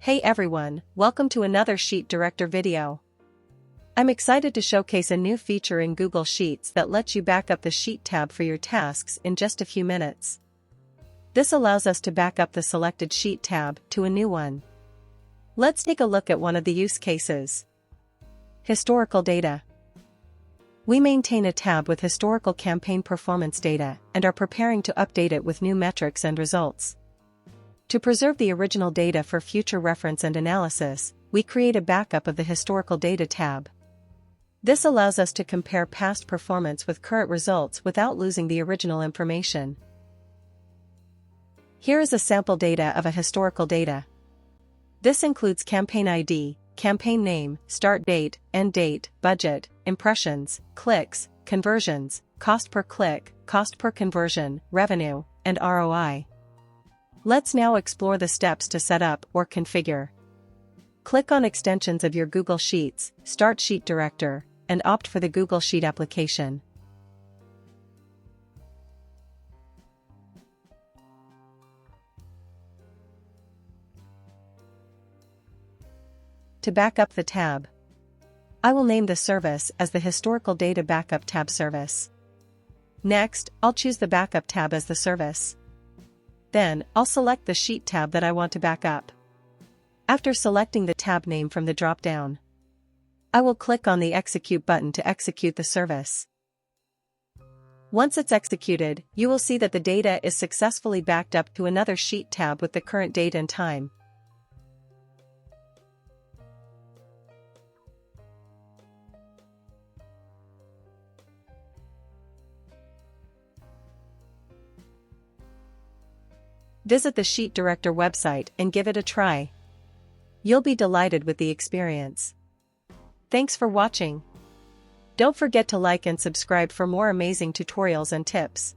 Hey everyone, welcome to another Sheet Director video. I'm excited to showcase a new feature in Google Sheets that lets you back up the Sheet tab for your tasks in just a few minutes. This allows us to back up the selected Sheet tab to a new one. Let's take a look at one of the use cases. Historical data. We maintain a tab with historical campaign performance data and are preparing to update it with new metrics and results. To preserve the original data for future reference and analysis, we create a backup of the Historical Data tab. This allows us to compare past performance with current results without losing the original information. Here is a sample data of a historical data. This includes campaign ID, campaign name, start date, end date, budget, impressions, clicks, conversions, cost per click, cost per conversion, revenue, and ROI. Let's now explore the steps to set up or configure. Click on Extensions of your Google Sheets, Start Sheet Director, and opt for the Google Sheet application. To back up the tab, I will name the service as the Historical Data Backup Tab Service. Next, I'll choose the Backup tab as the service. Then, I'll select the Sheet tab that I want to back up. After selecting the tab name from the drop-down, I will click on the Execute button to execute the service. Once it's executed, you will see that the data is successfully backed up to another Sheet tab with the current date and time. Visit the Sheet Director website and give it a try. You'll be delighted with the experience. Thanks for watching. Don't forget to like and subscribe for more amazing tutorials and tips.